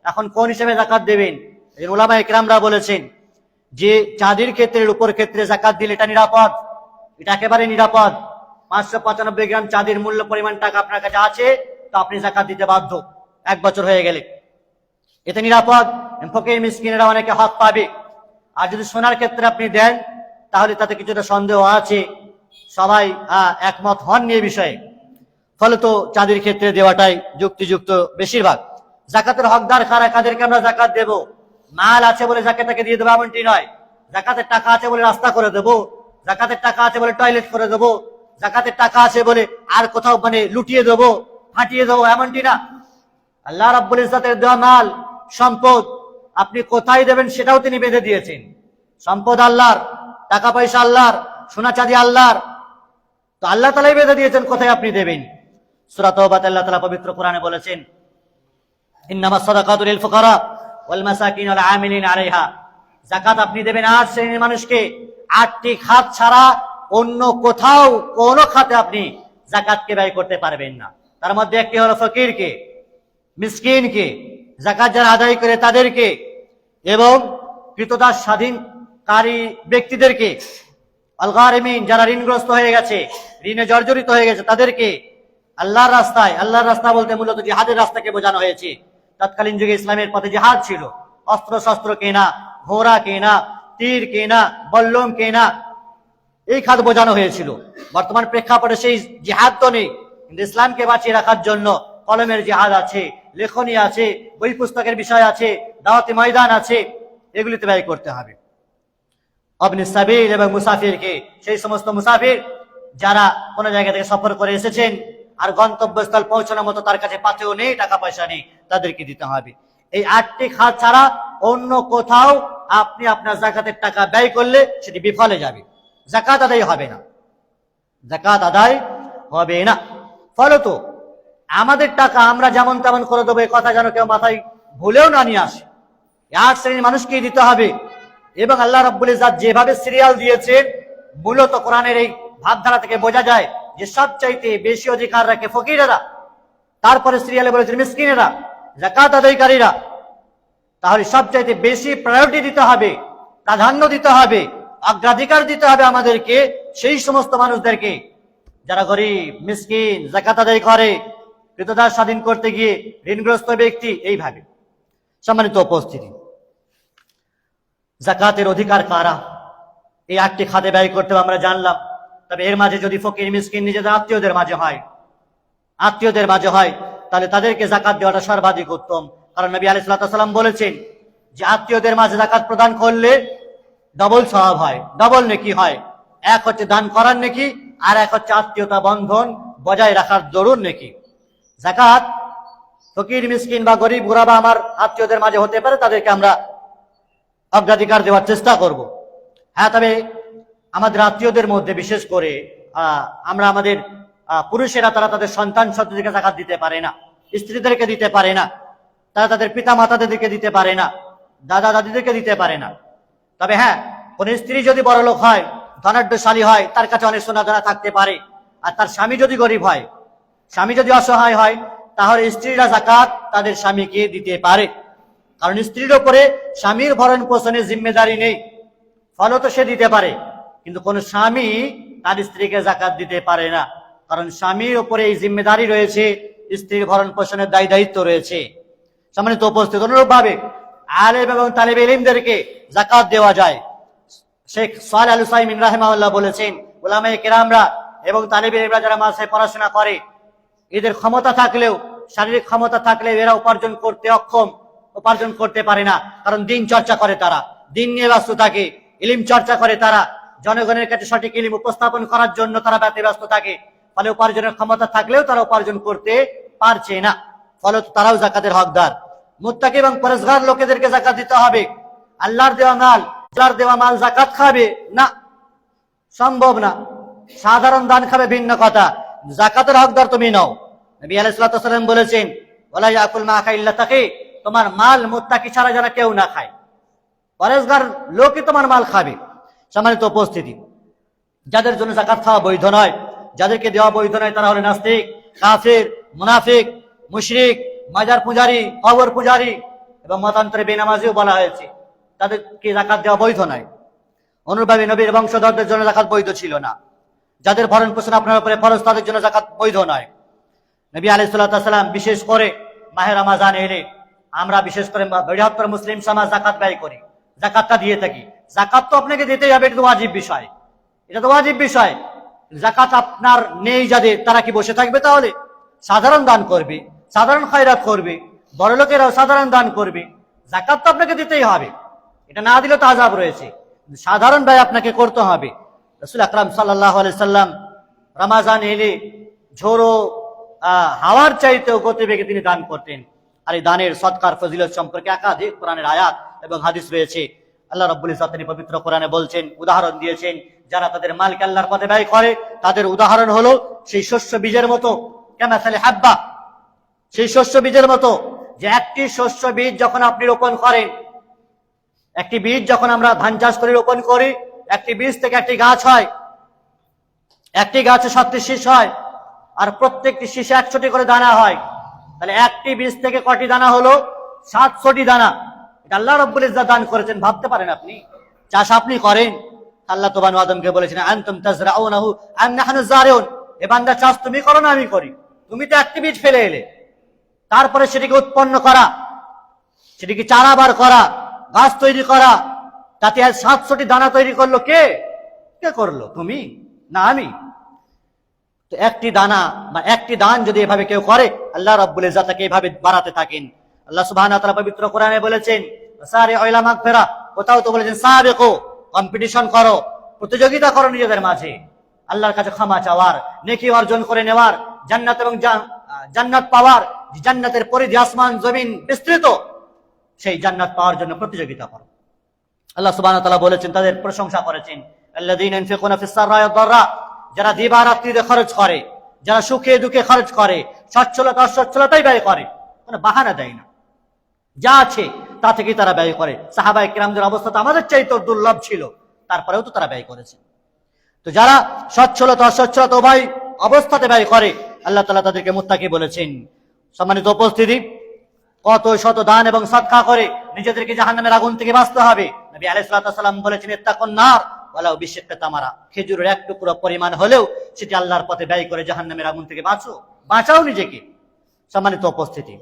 এখন কোন হিসেবে যাকাত দেবেন? উলামায়ে কেরামরা বলেছেন যে চাঁদির ক্ষেত্রে, রূপোর ক্ষেত্রে যাকাত দিলে এটা নিরাপদ, এটা একেবারে নিরাপদ। 595 গ্রাম চাঁদির মূল্য পরিমাণ টাকা আপনার কাছে আছে, তো আপনি যাকাত দিতে বাধ্য 1 বছর হয়ে গেলে। এতে নিরাপদ, ফকির মিসকিনেরা অনেকে হক পাবে। আর যদি সোনার ক্ষেত্রে আপনি দেন, তাহলে তাতে কিছুটা সন্দেহ আছে, সবাই একমত হন নিয়ে বিষয়ে। ফলত চাঁদির ক্ষেত্রে দেওয়াটাই যুক্তিযুক্ত বেশিরভাগ। যাকাতের হকদার কারা, কাদেরকে আমরা যাকাত দেব? মাল আছে বলে যাকাতকে দিয়ে দেবো এমনটি নয়। যাকাতের টাকা আছে বলে রাস্তা করে দেবো, যাকাতের টাকা আছে বলে টয়লেট করে দেবো, যাকাতের টাকা আছে বলে আর কোথাও লুটিয়ে দেবো, ফাটিয়ে দেবো, এমনটি না। আল্লাহ রাব্বুল ইজ্জাতের দেওয়া মাল, সম্পদ আপনি কোথায় দেবেন সেটাও তিনি বেঁধে দিয়েছেন। সম্পদ আল্লাহর, টাকা পয়সা আল্লাহর, সোনা চাঁদি আল্লাহর, তো আল্লাহ তাআলাই বেঁধে দিয়েছেন কোথায় আপনি দেবেন। সূরা তাওবাতে আল্লাহ তাআলা পবিত্র কোরআনে বলেছেন, ইন্নামাস সাদাকাতু লিল ফুকারা ওয়াল মাসাকিন ওয়াল আমিলিন আলাইহা। যাকাত আপনি দেবেন 8 শ্রেণীর মানুষকে। 8টি খাত ছাড়া অন্য কোথাও কোনো খাতে আপনি যাকাতকে ব্যয় করতে পারবেন না। তার মধ্যে একটি হলো ফকিরকে, মিসকিনকে, যাকাত যারা আদায় করে তাদেরকে, এবং কৃতদাস স্বাধীনকারী ব্যক্তিদেরকে, আল গারিমিন যারা ঋণগ্রস্ত হয়ে গেছে, ঋণে জর্জরিত হয়ে গেছে তাদেরকে। আল্লাহর রাস্তায়, আল্লাহর রাস্তা বলতে মূলত জিহাদের রাস্তাকে বোঝানো হয়েছে। তৎকালীন যুগে ইসলামের পথে জিহাদ ছিল, অস্ত্র শস্ত্র কেনা, ঘোড়া কেনা, তীর কেনা, বল্লম কেনা, এই খাত বোঝানো হয়েছিল। বর্তমান প্রেক্ষাপটে সেই জিহাদ তো নেই, কিন্তু ইসলামকে বাঁচিয়ে রাখার জন্য কলমের জিহাদ আছে, লেখনী আছে, বই পুস্তকের বিষয় আছে, দাওয়াতি ময়দান আছে, এগুলিতে ব্যয় করতে হবে। ইবনে সাবিল এবং মুসাফিরকে, সেই সমস্ত মুসাফির যারা কোনো জায়গা থেকে সফর করে এসেছেন আর গন্তব্যস্থল পৌঁছানোর মতো তার কাছে পাথেও নেই, টাকা পয়সা নেই, তাদেরকে দিতে হবে। এই 8টি খাত ছাড়া অন্য কোথাও আপনি আপনার যাকাতের টাকা ব্যয় করলে সেটি বিফলে যাবে, যাকাত আদায় হবে না, যাকাত আদায় হবে না। ফলত আমাদের টাকা আমরা যেমন তেমন করে দেবো, এই কথা যেন কেউ মাথায় ভুলেও না নিয়ে আসে। 8 শ্রেণীর মানুষকেই দিতে হবে। এবং আল্লাহ রাব্বুল ইজ্জাত যেভাবে সিরিয়াল দিয়েছেন, মূলত কোরআনের এই ভাবধারা থেকে বোঝা যায় যে সবচাইতে বেশি অধিকার রাখে ফকিরেরা, তারপরে সিরিয়ালে বলেছেন মিসকিনেরা, যাকাত আদায়কারীরা। তাহলে সবচাইতে বেশি প্রায়োরিটি দিতে হবে, প্রাধান্য দিতে হবে, অগ্রাধিকার দিতে হবে আমাদেরকে সেই সমস্ত মানুষদেরকে যারা গরিব, মিসকিন, যাকাত আদায় করে, ক্রীতদাস স্বাধীন করতে গিয়ে ঋণগ্রস্ত ব্যক্তি, এইভাবে। সম্মানিত উপস্থিতি, যাকাতের অধিকার কারা? এই 8টি খাতে ব্যয় করতে আমরা জানলাম। তবে এর মাঝে যদি ফকির মিসকিন নিজেদের আত্মীয়দের মাঝে হয় তাহলে তাদেরকে জাকাত দেওয়াটা সর্বাধিক উত্তম। কারণ নবী আলাইহিস সালাম বলেছেন যে আত্মীয়দের মাঝে জাকাত প্রদান করলে ডবল সওয়াব হয়, ডবল নেকি হয়। এক হচ্ছে দান করার নেকি, আর এক হচ্ছে আত্মীয়তা বন্ধন বজায় রাখার দরুন নেকি। জাকাত ফকির মিসকিন বা গরিব গুরাবা আমার আত্মীয়দের মাঝে হতে পারে, তাদেরকে আমরা অগ্রাধিকার দেওয়ার চেষ্টা করব। হ্যাঁ, তবে আমাদের আত্মীয়দের মধ্যে বিশেষ করে আমরা আমাদের পুরুষেরা তারা তাদের সন্তান সন্ততিকে জাকাত দিতে পারে না, স্ত্রীদেরকে দিতে পারে না, তারা তাদের পিতা মাতাদেরকে দিতে পারে না, দাদা দাদিদেরকে দিতে পারে না। তবে হ্যাঁ, কোন স্ত্রী যদি বড়লোক হয়, ধনাঢ্যশালী হয়, তার কাছে অনেক সোনা দানা থাকতে পারে, আর তার স্বামী যদি গরিব হয়, স্বামী যদি অসহায় হয়, তাহলে স্ত্রীরা জাকাত তাদের স্বামীকে দিতে পারে। কারণ স্ত্রীর ওপরে স্বামীর ভরণ পোষণের জিম্মেদারি নেই, ফলত সে দিতে পারে। কিন্তু কোন স্বামী তার স্ত্রীকে জাকাত দিতে পারে না, কারণ স্বামীর ওপরে এই জিম্মেদারি রয়েছে, স্ত্রীর ভরণ পোষণের দায় দায়িত্ব রয়েছে। সম্মানিত উপস্থিত, অনুরূপভাবে আলেম এবং তালেবে ইলমদেরকে জাকাত দেওয়া যায়। শেখ সালেহ আল উসাইমিন রাহিমাহুল্লাহ বলেছেন, উলামায়ে কেরামরা এবং তালেবে ইলমরা যারা মাদ্রাসায় পড়াশোনা করে, এদের ক্ষমতা থাকলেও, শারীরিক ক্ষমতা থাকলেও এরা উপার্জন করতে অক্ষম, উপার্জন করতে পারে না। কারণ দিন চর্চা করে তারা, দিন নিয়ে ব্যস্ত থাকে, ইলম চর্চা করে তারা, জনগণের কাছে সঠিক ইলম উপস্থাপন করার জন্য তারা ব্যস্ত থাকে। ফলে উপার্জনের ক্ষমতা থাকলেও তারা উপার্জন করতে পারছে না, ফলত তারাও জাকাতের হকদার। মুত্তাকি এবং পরেজগার লোকেদেরকে জাকাত দিতে হবে। আল্লাহর দেওয়া মাল জাকাত খাবে না, সম্ভব না। সাধারণ দান খাবে ভিন্ন কথা, জাকাতের হকদার তুমি নাও। নবী আলাইহিস সালাম বলেছেন, ওয়ালা ইয়াকুল মা আকা ইল্লা তাকি, তোমার মাল মুত্তাকি ছাড়া যেন কেউ না খায়, পরেজগার লোকই তোমার মাল খাবে। সম্মানিত উপস্থিতি, যাদের জন্য জাকাত খাওয়া বৈধ নয়, যাদেরকে দেওয়া বৈধ নয়, তারা হলো নাস্তিক, কাফির, মুনাফিক, মুশরিক, মাজার পূজারী, কবর পূজারী এবং মতান্তরে বেনামাজিও বলা হয়েছে, তাদেরকে জাকাত দেওয়া বৈধ নয়। অনুরূপভাবে নবীর বংশধরদের জন্য জাকাত বৈধ ছিল না। যাদের ভরণ পোষণ আপনার উপরে ফরজ, তাদের জন্য জাকাত বৈধ নয়। নবী আলাইহিস সালাম বিশেষ করে মাহে রমাজান এলে আমরা বিশেষ করে বৃহত্তর মুসলিম সমাজ জাকাত ব্যয় করি, জাকাতটা দিয়ে থাকি। জাকাত তো আপনাকে দিতেই হবে, এটা তো ওয়াজিব বিষয়, এটা তো ওয়াজিব বিষয়। জাকাত আপনার নেই যাদের, তারা কি বসে থাকবে? তাহলে সাধারণ দান করবে, সাধারণ খয়রাত করবে, বড় লোকেরাও সাধারণ দান করবে। জাকাত তো আপনাকে দিতেই হবে, এটা না দিলে তো আযাব রয়েছে। সাধারণ ব্যয় আপনাকে করতে হবে। রাসূল আকরাম সাল্লাল্লাহু আলাইহি সাল্লাম রমাজান এলে ঝোড়ো হাওয়ার চাইতেও গতিবেগে তিনি দান করতেন। আর এই দানের সদকার ফজিলত সম্পর্কে একাধিক কোরআনের আয়াত এবং হাদিস রয়েছে। আল্লাহ রাব্বুল ইজ্জত তিনি পবিত্র কোরআনে বলছেন, উদাহরণ দিয়েছেন, যারা তাদের মালকে আল্লাহর পথে ব্যয় করে তাদের উদাহরণ হলো সেই শস্য বীজের মতো, কামাসালি হাব্বা, সেই শস্য বীজের মতো, যে একটি শস্য বীজ যখন আপনি রোপণ করেন, একটি বীজ যখন আমরা ধান চাষ করে রোপণ করি, একটি বীজ থেকে একটি গাছ হয়, একটি গাছে 7টি শীষ হয়, আর প্রত্যেকটি শীষে 100টি করে দানা হয়। তাহলে একটি বীজ থেকে কটি দানা হলো? 700টি দানা। এটা আল্লাহ রাব্বুল ইজ্জত দান করেছেন। ভাবতে পারেন আপনি, চাষ আপনি করেন, আল্লাহ তো বানু আদমকে বলেছেন, আনতুম তাজরাউনাহু আম নাহনু যারিউন, এ বান্দা চাষ তুমি করো না আমি করি। তুমি তো একটি বীজ ফেলে এলে, তারপরে সেটিকে উৎপন্ন করা, সেটিকে চারাবার করা, গাছ তৈরি করা, তাতে 700টি দানা তৈরি করলো কে? কে করলো? তুমি না আমি? তো একটি দানা বা একটি দান যদি এভাবে কেউ করে, আল্লাহ রাব্বুল ইজ্জত তাকে এভাবে বাড়াতে থাকেন। আল্লাহ সুবহানাহু ওয়া তাআলা পবিত্র কোরআনে বলেছেন, সারিউ ইলা মাগফিরা, কোথাও তো বলেছেন সাবিকু, কম্পিটিশন করো, প্রতিযোগিতা করো নিজেদের মাঝে আল্লাহর কাছে ক্ষমা চাওয়ার, নেকি অর্জন করে নেওয়ার, জান্নাত এবং জান্নাত পাওয়ার, যে জান্নাতের পরিধি আসমান জমিন বিস্তৃত, সেই জান্নাত পাওয়ার জন্য প্রতিযোগিতা করো। আল্লাহ সুবহানাহু ওয়া তাআলা বলেছেন, তাদের প্রশংসা করেছেন, আল্লাযীনা ইনফিকুনা ফিস সাররাই ওয়াদ দাররা, যারা দিবা রাত্রিতে খরচ করে, যারা সুখে দুঃখে খরচ করে, সচ্ছলতা অসচ্ছলতাই ব্যয় করে, কোনো বাহানা দেয় না, যা আছে তা থেকেই তারা ব্যয় করে। সাহাবায়ে কেরামদের অবস্থা তো আমাদের চাইতে দুর্লভ ছিল, তারপরেও তো তারা ব্যয় করেছে। তো যারা সচ্ছলতা অসচ্ছলতা উভয় অবস্থাতে ব্যয় করে, আল্লাহ তাআলা তাদেরকে মুত্তাকি বলেছেন। সম্মানিত উপস্থিতি, কত শত দান এবং সদকা করে নিজেদেরকে জাহান্নামের আগুন থেকে বাঁচতে হবে। নবী আলাইহিস সালাম বলেছেন, ইত্তাকুন নার ওয়ালাউ বিশিক্কি তামারা, খেজুরের এক টুকরো পরিমাণ হলেও সেটি আল্লাহর পথে ব্যয় করে জাহান্নামের আগুন থেকে বাঁচাও নিজেকে। সম্মানিত উপস্থিতি,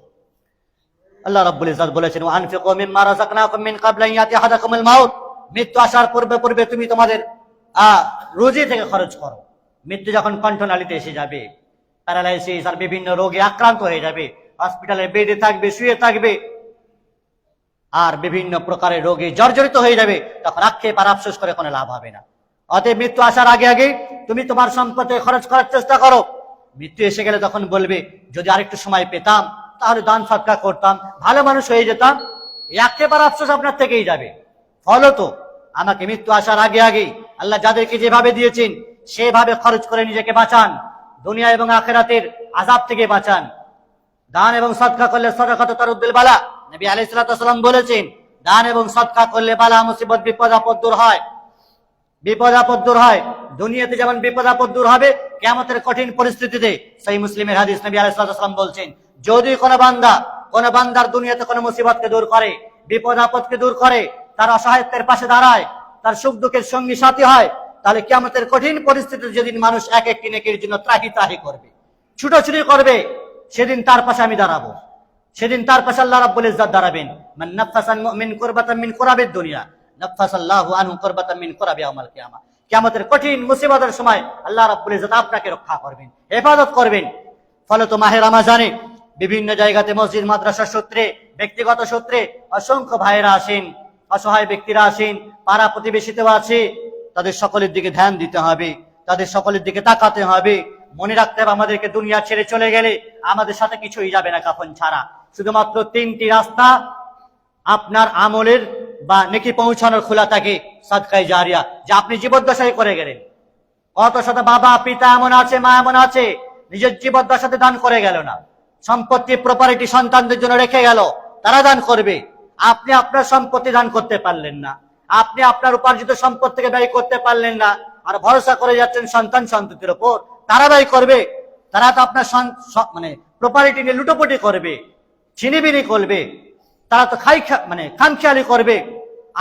আল্লাহ রাব্বুল ইজ্জত বলেছেন, ওয়ানফিকু মিম্মা রাযাকনাকুম মিন ক্বাবলি আন ইয়াতিয়া আহাদাকুমুল মাউত, মৃত্যু আসার পূর্বে তুমি তোমাদের রুজি থেকে খরচ করো। মৃত্যু যখন কণ্ঠনালীতে এসে যাবে, প্যারালাইসিস আর বিভিন্ন রোগে আক্রান্ত হয়ে যাবে, হসপিটালের বেডে থাকবে, শুয়ে থাকবে, আর বিভিন্ন প্রকারের রোগে জর্জরিত হয়ে যাবে, তখন আক্ষেপ আর আফসোস করে কোনো লাভ হবে না। অতএব মৃত্যু আসার আগে তুমি তোমার সম্পদে খরচ করার চেষ্টা করো। মৃত্যু এসে গেলে তখন বলবে, যদি আরেকটু সময় পেতাম তাহলে দান সদকা করতাম, ভালো মানুষ হয়ে যেতাম। এই আক্ষেপ আর আফসোস আপনার থেকেই যাবে। ফলত আমাকে মৃত্যু আসার আগে আল্লাহ যাদেরকে যেভাবে দিয়েছেন সেভাবে খরচ করে নিজেকে বাঁচান, দুনিয়া এবং আখিরাতের আযাব থেকে বাঁচান। দান এবং সদকা করলে সাদাকাতু তারুদ্দুল বালা, নবী আলাইহিস সালাতু ওয়াস সালাম বলেছেন, দান এবং সদকা করলে বালা মুসিবত বিপদ আপদ দূর হয়। বিপদ আপদ দূর হয়, দুনিয়াতে যেমন বিপদ আপদ দূর হবে, কিয়ামতের কঠিন পরিস্থিতিতে। সহিহ মুসলিমের হাদিস, নবী আলাইহিস সালাতু ওয়াস সালাম বলছেন, যদি কোনো বান্দার দুনিয়াতে কোনো মুসিবতকে দূর করে, বিপদ আপদকে দূর করে, তার অসহায়ত্বের পাশে দাঁড়ায়, তার সুখ দুঃখের সঙ্গী সাথী হয়, তাহলে কিয়ামতের কঠিন পরিস্থিতিতে যেদিন মানুষ এক একটি নেকির জন্য ত্রাহি করবে, ছুটোছুটি করবে, সেদিন তার পাশে আমি দাঁড়াবো, সেদিন তার পাশে আল্লাহ রাব্বুল ইজ্জত দাঁড়াবেন। মান নাফাসান মুমিন কুরবাতান মিন কুরাবিদ দুনিয়া নাফাসাল্লাহু আনহু কুরবাতান মিন কুরাবি ইয়াউমাল কিয়ামা। কিয়ামতের কঠিন মুসিবতের সময় আল্লাহ রাব্বুল ইজ্জত আপনাকে রক্ষা করবেন, হেফাজত করবেন। ফলত মাহে রমজানে বিভিন্ন জায়গাতে মসজিদ মাদ্রাসা সূত্রে, ব্যক্তিগত সূত্রে অসংখ্য ভাইয়েরা আসেন, অসহায় ব্যক্তিরা আসেন, পাড়া প্রতিবেশীতেও আছে। তাদের সকলের দিকে ধ্যান দিতে হবে, তাদের সকলের দিকে তাকাতে হবে। মনে রাখতে হবে, আমাদেরকে দুনিয়া ছেড়ে চলে গেলে আমাদের সাথে কিছুই যাবে না কাফন ছাড়া। শুধুমাত্র 3টি রাস্তা আপনার আমলের বা নেকি পৌঁছানোর খোলা থাকে, সাদকায়ে জারিয়া, যা আপনি জীবদ্দশায় করে গেলেন। কত শত বাবা পিতা এমন আছে, মা এমন আছে, নিজের জীবদ্দশাতে দান করে গেল না, সম্পত্তি প্রপার্টি সন্তানদের জন্য রেখে গেল, তারা দান করবে। আপনি আপনার সম্পত্তি দান করতে পারলেন না, আপনি আপনার উপার্জিত সম্পদ থেকে ব্যয় করতে পারলেন না, আর ভরসা করে যাচ্ছেন সন্তান সন্ততির উপর, তারা ব্যয় করবে। তারা তো আপনার প্রপার্টি নিয়ে লুটোপুটি করবে, ছিনিবিনি করবে, তারা তো খামখেয়ালি করবে।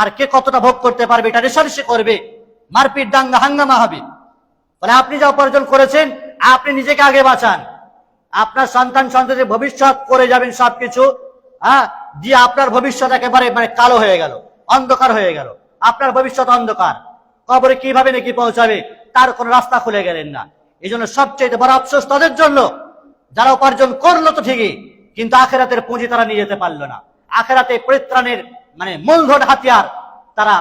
আর কে কতটা ভোগ করতে পারবে এটা রেশারেশি করবে, মারপিট দাঙ্গা হাঙ্গামা হবে। ফলে আপনি যা উপার্জন করেছেন, আপনি নিজেকে আগে বাঁচান। আপনার সন্তান সন্ততির ভবিষ্যৎ করে যাবেন সবকিছু, দিয়ে আপনার ভবিষ্যৎ একেবারে কালো হয়ে গেল, অন্ধকার হয়ে গেল। আপনার ভবিষ্যৎ অন্ধকার, কবরে কিভাবে নাকি পৌঁছাবে তার কোন রাস্তা খুলে গেলেন না। এই জন্য সবচেয়ে বড় আফসোস তাদের জন্য, যারা উপার্জন করলো তো ঠিকই, কিন্তু আখেরাতের পুঁজি তারা নিয়ে যেতে পারলো না। আখেরাতে পরিত্রাণের মূলধন হাতিয়ার তারা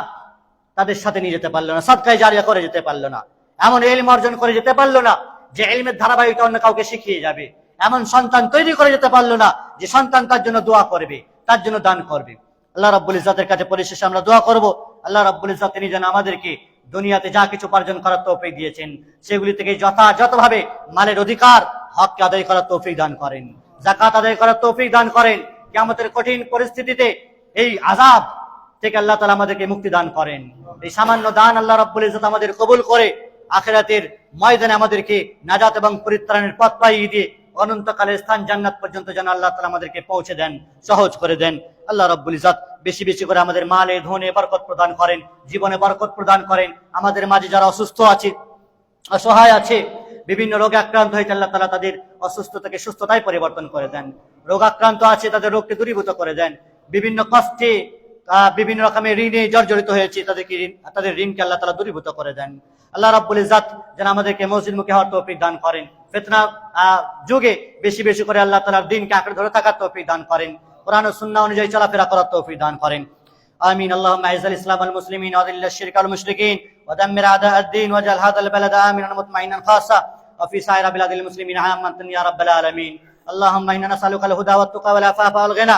তাদের সাথে নিয়ে যেতে পারলো না, সাদকায়ে জারিয়া করে যেতে পারলো না, এমন ইলম অর্জন করে যেতে পারলো না যে ইলমের ধারাবাহিকতা অন্য কাউকে শিখিয়ে যাবে, এমন সন্তান তৈরি করে যেতে পারলো না যে সন্তান তার জন্য দোয়া করবে, তার জন্য দান করবে। আল্লাহ রাব্বুল ইজ্জতের কাছে পরিশেষে আমরা দোয়া করব, আল্লাহ রাব্বুল ইজ্জত তিনি যেন আমাদেরকে দুনিয়াতে যা কিছু উপার্জন করার তৌফিক দিয়েছেন, সেগুলি থেকে যথাযথভাবে মালের অধিকার হককে আদায় করার তৌফিক দান করেন, যাকাত আদায় করার তৌফিক দান করেন। কিয়ামতের কঠিন পরিস্থিতিতে এই আযাব থেকে আল্লাহ তাআলা আমাদেরকে মুক্তি দান করেন। এই সামান্য দান আল্লাহ রাব্বুল ইজ্জত আমাদের কবুল করে আখিরাতের ময়দানে আমাদেরকে নাজাত এবং পরিত্রাণের পথ পাইয়ে দিয়ে অনন্তকালের স্থান জান্নাত পর্যন্ত যেন আল্লাহ তাআলা আমাদেরকে পৌঁছে দেন, সহজ করে দেন। আল্লাহ রাব্বুল ইজ্জত বেশি বেশি করে আমাদের মালে ধনে বরকত প্রদান করেন, জীবনে বরকত প্রদান করেন। আমাদের মাঝে যারা অসুস্থ আছে, অসহায় আছে, বিভিন্ন রোগে আক্রান্ত হয়েছে, আল্লাহ তাআলা তাদের অসুস্থতাকে সুস্থতায় পরিবর্তন করে দেন। রোগ আক্রান্ত আছে, তাদের রোগকে দূরীভূত করে দেন। বিভিন্ন কষ্টে, বিভিন্ন রকমের ঋণে জর্জরিত হয়েছে, তাদের ঋণকে আল্লাহ তাআলা দূরীভূত করে দেন। আল্লাহ রাব্বুল ইজ্জত যেন আমাদেরকে মসজিদমুখী হওয়ার তৌফিক দান করেন। ফিতনা যুগে বেশি বেশি করে আল্লাহ তাআলার দ্বীনকে আঁকড়ে ধরে থাকার তৌফিক দান করেন, কোরআন ও সুন্নাহ অনুযায়ী চলাফেরা করার তৌফিক দান করেন। آمين. اللهم أعز الإسلام والمسلمين وأذل الشرك والمشركين ودمر أعداء الدين واجعل هذا البلد آمنا مطمئنا خاصة وفي سائر بلاد المسلمين عامة يا رب العالمين. اللهم إنا نسألك الهدى والتقى والعفاف والغنى.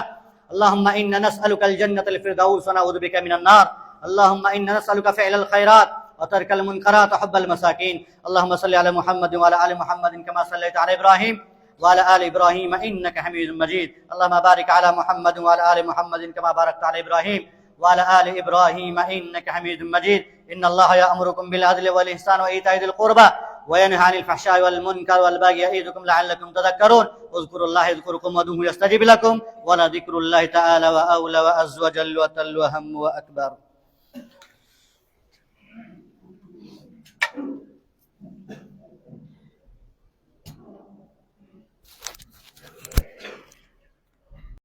اللهم إنا نسألك الجنة الفردوس ونعوذ بك من النار. اللهم إنا نسألك فعل الخيرات وترك المنكرات وحب المساكين. اللهم صل على محمد وعلى آل محمد كما صليت على إبراهيم وعلى آل إبراهيم إنك حميد مجيد. اللهم بارك على محمد وعلى آل محمد كما باركت على إبراهيم وعلى آل إبراهيم إنك حميد مجيد. إن الله يأمركم بالعدل والإحسان وإيتاء ذي القربى وينهى عن الفحشاء والمنكر والبغي يعظكم لعلكم تذكرون. اذكروا الله يذكركم وادعوه يستجب لكم ولذكر الله تعالى وأولى وأعز وجل وأتل وأهم وأكبر.